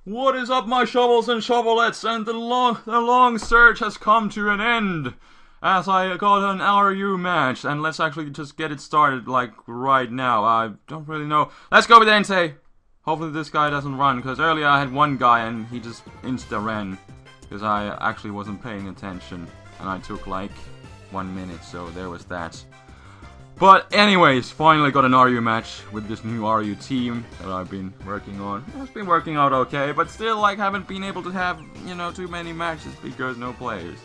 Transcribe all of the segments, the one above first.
What is up, my shovels and shovelettes? And the long search has come to an end, as I got an RU match. And let's actually just get it started, like, right now. I don't really know. Let's go with Entei. Hopefully this guy doesn't run, because earlier I had one guy and he just insta-ran. Because I actually wasn't paying attention. And I took, like, 1 minute, so there was that. But anyways, finally got an RU match with this new RU team that I've been working on. It's been working out okay, but still, like, haven't been able to have, you know, too many matches because no players.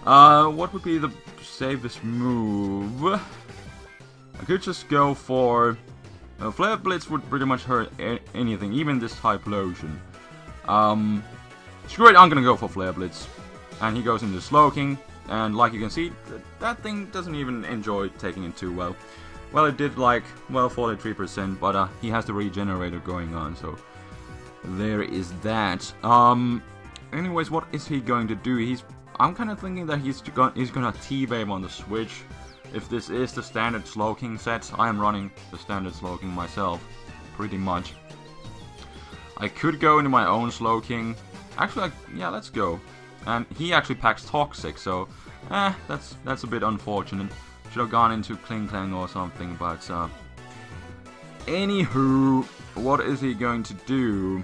What would be the safest move? I could just go for... Flare Blitz would pretty much hurt anything, even this Typhlosion. Screw it, I'm gonna go for Flare Blitz. And he goes into Slowking. And like you can see, that thing doesn't even enjoy taking it too well. Well, it did like, well, 43%, but he has the Regenerator going on, so there is that. Anyways, what is he going to do? I'm kind of thinking that he's gonna T-Wave on the switch. If this is the standard Slowking set, I am running the standard Slowking myself, pretty much. I could go into my own Slowking. Actually, yeah, let's go. And he actually packs Toxic, so that's a bit unfortunate. Should have gone into Kling or something, but anywho, what is he going to do?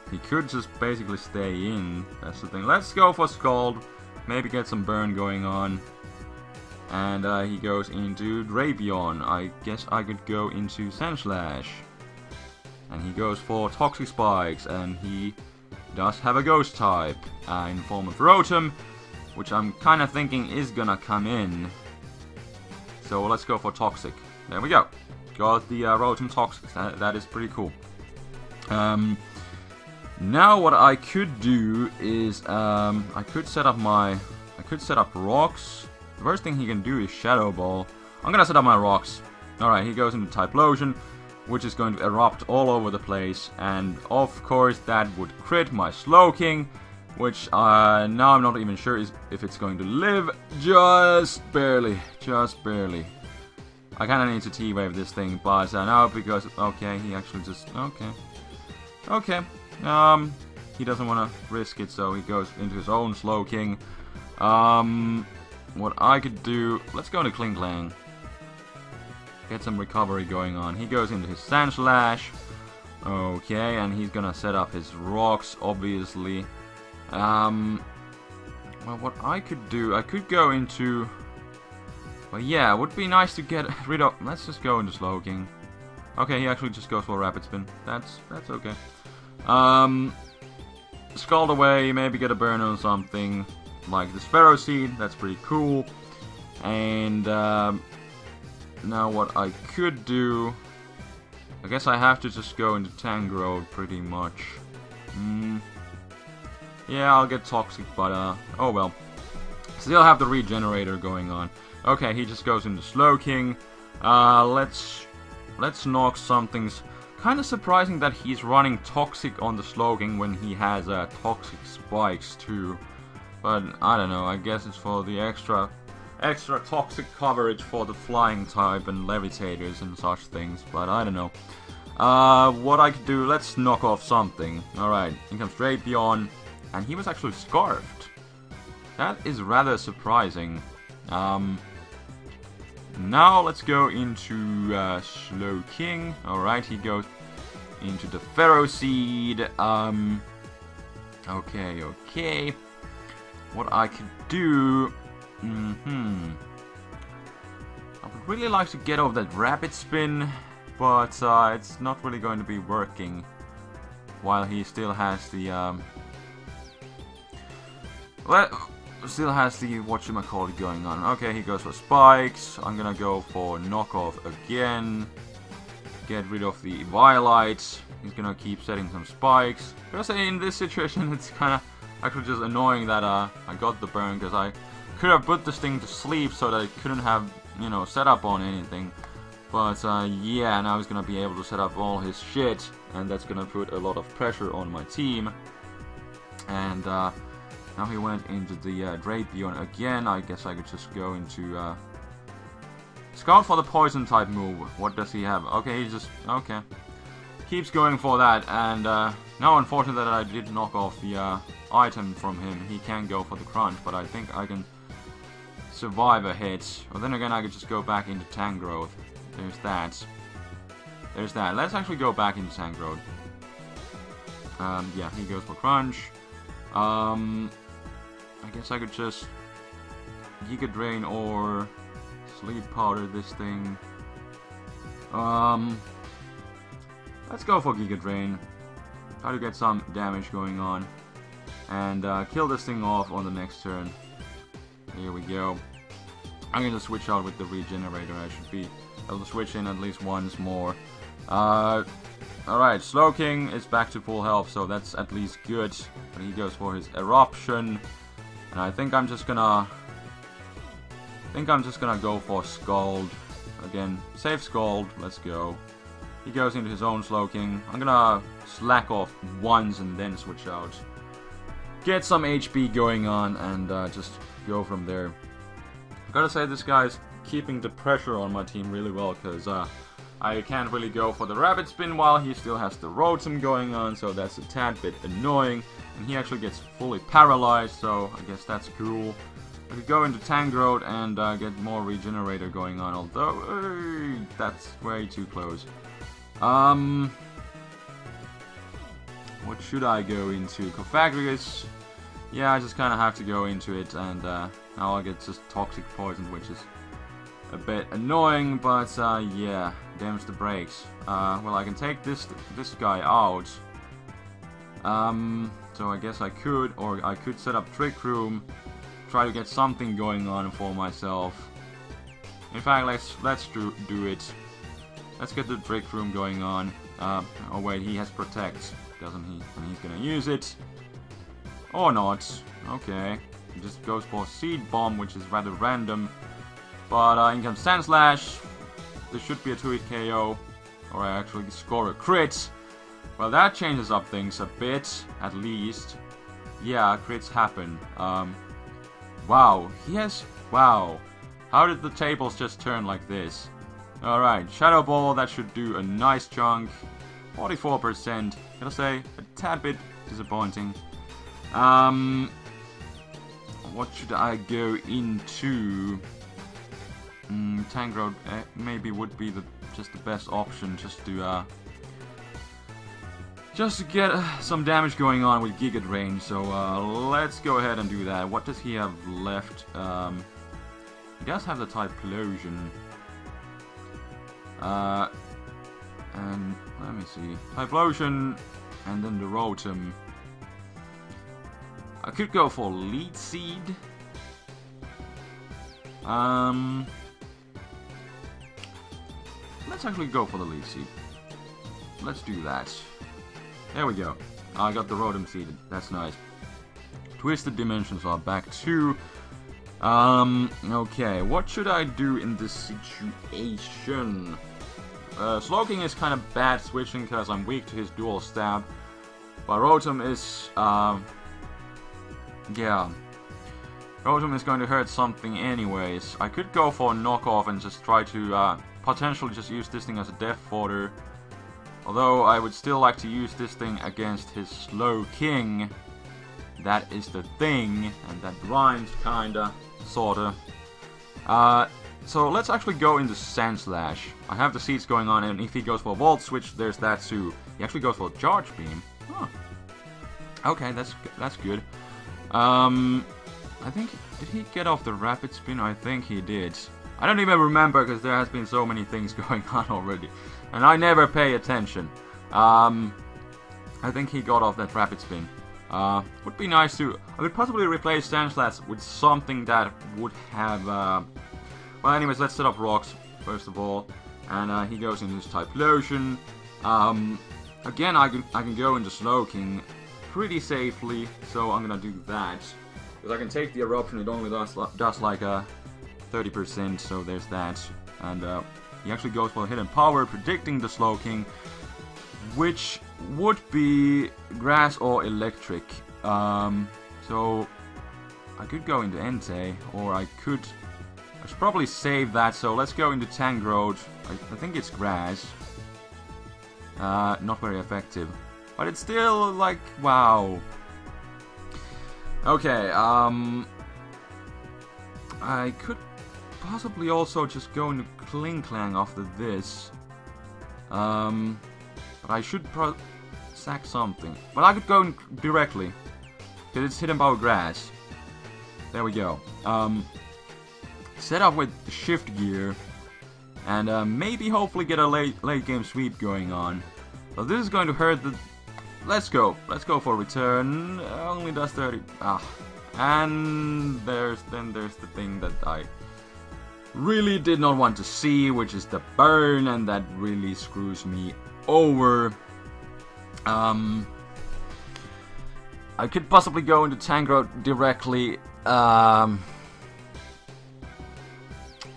He could just basically stay in. That's the thing. Let's go for Scald. Maybe get some burn going on. And he goes into Drapion. I guess I could go into Sandslash. And he goes for Toxic Spikes, and he does have a Ghost type in the form of Rotom, which I'm kind of thinking is gonna come in. So let's go for Toxic. There we go. Got the Rotom Toxic. That is pretty cool. Now what I could do is I could set up rocks. The first thing he can do is Shadow Ball. I'm gonna set up my rocks. Alright, he goes into Typhlosion, which is going to erupt all over the place, and of course that would crit my Slowking, which now I'm not even sure if it's going to live. Just barely. I kinda need to T-Wave this thing, but now because, okay, he actually just, okay, he doesn't wanna risk it, so he goes into his own Slowking. What I could do, let's go to Kling. Get some recovery going on. He goes into his Sandslash. Okay, and he's gonna set up his rocks, obviously. Well, what I could do, I could go into... Well, yeah, it would be nice to get rid of... Let's just go into Slowking. Okay, he actually just goes for Rapid Spin. That's okay. Scald away, maybe get a burn on something. Like the Sparrow Seed, that's pretty cool. And, now what I could do, I guess I have to just go into Tangrowth pretty much. Yeah, I'll get Toxic, but oh well. Still have the Regenerator going on. Okay, he just goes into Slowking. Let's knock something's kind of surprising that he's running Toxic on the Slowking when he has Toxic Spikes too. But I don't know, I guess it's for the extra toxic coverage for the flying type and levitators and such things, but I don't know. What I could do, let's knock off something. Alright, here comes Drapion, and he was actually Scarfed. That is rather surprising. Now let's go into Slowking. Alright, he goes into the Pharaoh Seed. Okay. What I could do... I would really like to get over that Rapid Spin, but it's not really going to be working while he still has the whatchamacallit going on. Okay, he goes for Spikes. I'm gonna go for Knockoff again. Get rid of the Violite. He's gonna keep setting some Spikes. Because in this situation it's kinda actually just annoying that I got the burn, because I could have put this thing to sleep so that it couldn't have, you know, set up on anything. But yeah, now he's gonna be able to set up all his shit, and that's gonna put a lot of pressure on my team. And now he went into the Drapion again. I guess I could just go into Scout for the poison type move. What does he have? Okay, he just... Okay. keeps going for that, and now unfortunately that I did knock off the item from him, he can go for the crunch, but I think I can survive a hit. Or then again, I could just go back into tank growth. There's that. There's that. Let's actually go back into tank growth. Yeah, he goes for crunch. I guess I could just Giga Drain or Sleep Powder this thing. Let's go for Giga Drain. Try to get some damage going on. And kill this thing off on the next turn. Here we go. I'm gonna switch out with the Regenerator. I should be able to switch in at least once more. Alright, Slowking is back to full health, so that's at least good. But he goes for his Eruption. And I think I'm just gonna go for Scald. Again, save Scald, let's go. He goes into his own Slowking. I'm gonna slack off once and then switch out. Get some HP going on and just go from there. I gotta say, this guy's keeping the pressure on my team really well, because I can't really go for the Rapid Spin while he still has the Rotom going on, so that's a tad bit annoying. And he actually gets fully paralyzed, so I guess that's cool. I could go into Tangrowth and get more Regenerator going on, although that's way too close. What should I go into? Cofagrigus? Yeah, I just kind of have to go into it, and now I'll get just Toxic Poison, which is a bit annoying, but yeah, damage the brakes. Well, I can take this guy out. So I guess I could, or I could set up Trick Room, try to get something going on for myself. In fact, let's do it. Let's get the Trick Room going on. Oh wait, he has Protect, doesn't he? And he's gonna use it. Or not. Okay. He just goes for Seed Bomb, which is rather random. But in comes Sand Slash. This should be a 2-hit KO. Or I actually score a crit. Well, that changes up things a bit, at least. Yeah, crits happen. Wow. He has... Wow. How did the tables just turn like this? Alright, Shadow Ball, that should do a nice chunk. 44%. Gotta say, a tad bit disappointing. What should I go into? Tangrowth maybe would be just the best option, just to get some damage going on with Giga Drain. So let's go ahead and do that. What does he have left? He does have the Typhlosion. And let me see, Typhlosion, and then the Rotom. I could go for Lead Seed. Let's actually go for the Lead Seed. Let's do that. There we go. I got the Rotom seeded. That's nice. Twisted Dimensions are back too. Okay, what should I do in this situation? Slowking is kind of bad switching because I'm weak to his dual stab. But Rotom is, yeah. Rotom is going to hurt something anyways. I could go for a knockoff and just try to, potentially just use this thing as a death fodder. Although I would still like to use this thing against his Slowking. That is the thing, and that rhymes kinda, sorta. So let's actually go into Sand Slash. I have the seeds going on, and if he goes for Volt Switch, there's that too. He actually goes for Charge Beam. Huh. Okay, that's good. I think, did he get off the Rapid Spin? I think he did. I don't even remember, because there has been so many things going on already. And I never pay attention. I think he got off that Rapid Spin. Would be nice to... I would possibly replace Sand Slash with something that would have... Well, anyways, let's set up Rocks, first of all. And he goes into his Typhlosion. Again, I can go into Slowking pretty safely, so I'm gonna do that. Because I can take the Eruption, it only does like a 30%, so there's that. And he actually goes for Hidden Power, predicting the Slowking, which would be Grass or Electric. So I could go into Entei, or I should probably save that, so let's go into Tangrowth. I think it's Grass. Not very effective. But it's still like, wow. Okay, I could possibly also just go into Kling Klang after this. But I should sack something. But I could go in directly. Because it's hidden power grass. There we go. Set up with shift gear. And maybe hopefully get a late game sweep going on. So this is going to hurt the... Let's go for return. Only does 30. And there's the thing that I really did not want to see, which is the burn, and that really screws me over. I could possibly go into Tangrowth directly.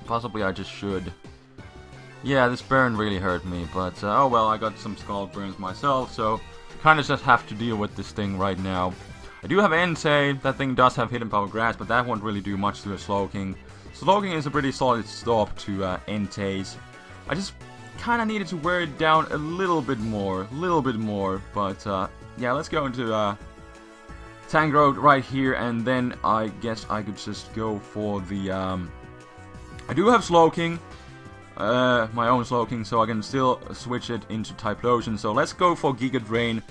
Possibly I just should. Yeah, this burn really hurt me, but oh well, I got some scald burns myself, so kinda just have to deal with this thing right now. I do have Entei. That thing does have hidden power grass, but that won't really do much to a Slowking. Slowking is a pretty solid stop to Entei's. I just kinda needed to wear it down a little bit more, but yeah, let's go into Tangrowth right here, and then I guess I could just go for the I do have Slowking. My own Slowking, so I can still switch it into Typhlosion. So let's go for Giga Drain.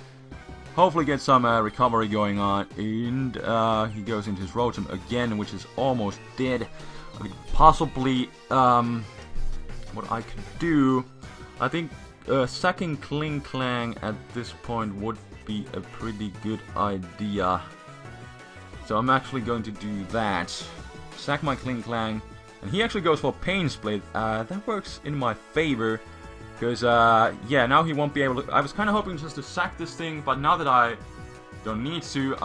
Hopefully get some recovery going on. And he goes into his Rotom again, which is almost dead. I could possibly... what I could do... I think sacking Kling Klang at this point would be a pretty good idea. So I'm actually going to do that. Sack my Kling Klang. And he actually goes for Pain Split. That works in my favor. Because, yeah, now he won't be able to... I was kind of hoping just to sack this thing, but now that I don't need to,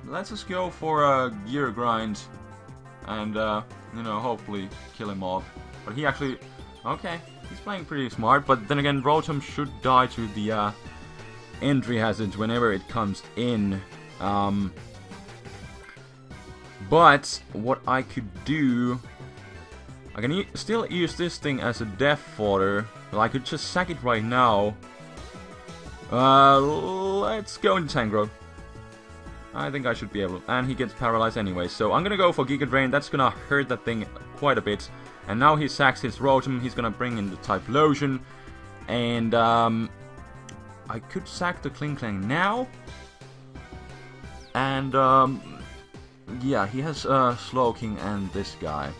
let's just go for a Gear Grind. And, you know, hopefully kill him off. But he actually... Okay, he's playing pretty smart. But then again, Rotom should die to the entry hazard whenever it comes in. But what I could do... I can still use this thing as a death fodder, but I could just sack it right now. Let's go into Tangrowth. I think I should be able to. And he gets paralyzed anyway, so I'm gonna go for Giga Drain. That's gonna hurt that thing quite a bit. And now he sacks his Rotom. He's gonna bring in the Typhlosion. And I could sack the Kling Klang now. And yeah, he has Slowking and this guy.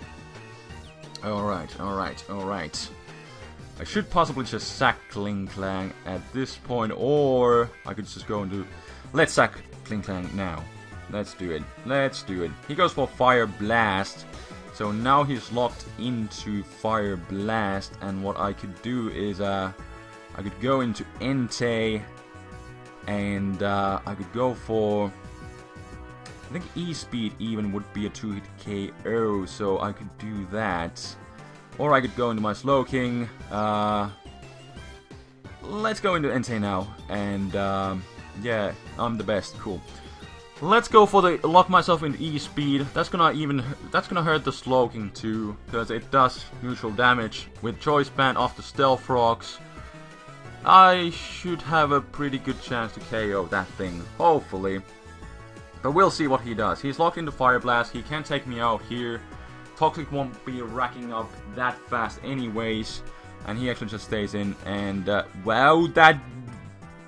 Alright. I should possibly just sack Kling Klang at this point, or I could just go and do... Let's sack Kling Klang now. Let's do it. He goes for Fire Blast. So now he's locked into Fire Blast, and what I could do is, I could go into Entei, and I could go for... I think E-Speed even would be a 2-hit KO, so I could do that. Or I could go into my Slowking. Let's go into Entei now, and yeah, I'm the best, cool. Let's go for the lock myself into E-Speed. That's gonna hurt the Slowking too, because it does neutral damage. With Choice Band off the Stealth Rocks, I should have a pretty good chance to KO that thing, hopefully. But we'll see what he does. He's locked into Fire Blast. He can't take me out here. Toxic won't be racking up that fast anyways. And he actually just stays in. And, wow, that...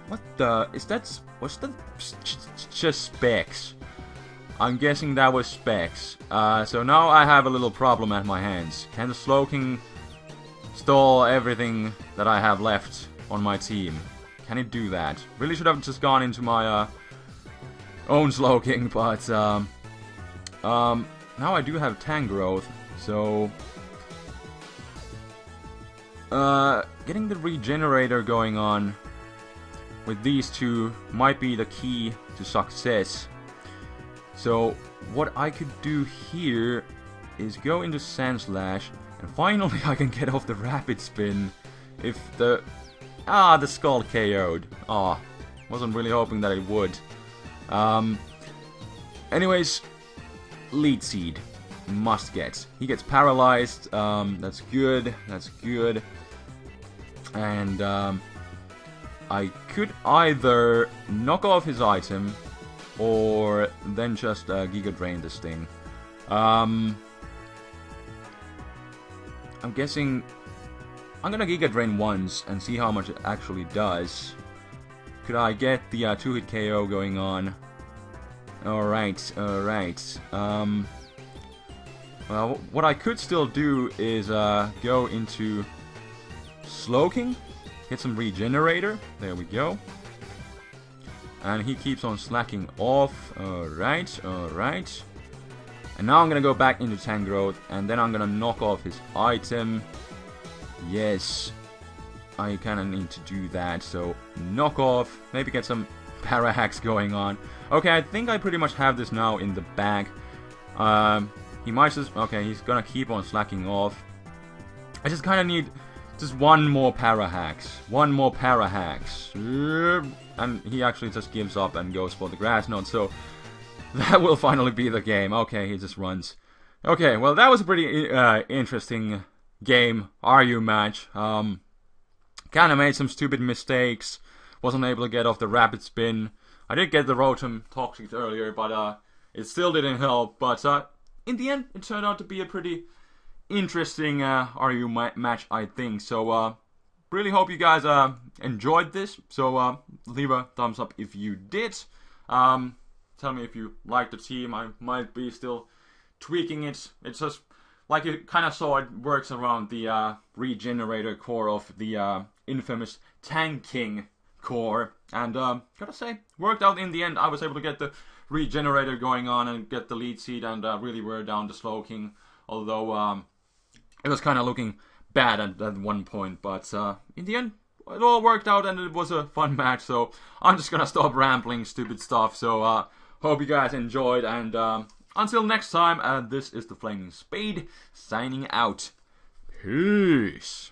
What the... Is that... What's that? Just Specs. I'm guessing that was Specs. So now I have a little problem at my hands. Can the Slowking stall everything that I have left on my team? Can it do that? Really should have just gone into my, own Slowking, but now I do have Tangrowth, so getting the Regenerator going on with these two might be the key to success. So what I could do here is go into Sandslash, and finally I can get off the Rapid Spin if the Skull KO'd. Wasn't really hoping that it would. Anyways, Lead Seed. Must get. He gets paralyzed. That's good. And I could either knock off his item, or then just Giga Drain this thing. I'm guessing I'm gonna Giga Drain once and see how much it actually does. Could I get the 2-hit KO going on? Alright, alright. Well, what I could still do is go into Slowking, hit some Regenerator. There we go. And he keeps on slacking off. Alright, alright. And now I'm gonna go back into Tangrowth, and then I'm gonna knock off his item. Yes. I kinda need to do that, so knock off, maybe get some para hacks going on. Okay, I think I pretty much have this now in the bag. He might just, okay, he's gonna keep on slacking off. I just kinda need just one more para hacks. One more para hacks. And he actually just gives up and goes for the grass knot, so that will finally be the game. Okay, he just runs. Okay, well that was a pretty interesting game, RU match. Kinda made some stupid mistakes. Wasn't able to get off the rapid spin. I did get the Rotom Toxic earlier, but it still didn't help. But in the end, it turned out to be a pretty interesting RU match, I think. So really hope you guys enjoyed this. So leave a thumbs up if you did. Tell me if you like the team. I might be still tweaking it. It's just like you kind of saw, it works around the Regenerator core of the infamous Tanking core, and gotta say, worked out in the end. I was able to get the Regenerator going on and get the lead seed, and really wear down the Slowking, although it was kind of looking bad at one point, but in the end it all worked out and it was a fun match. So I'm just gonna stop rambling stupid stuff. So hope you guys enjoyed, and until next time, this is TheFlamingSpade signing out. Peace.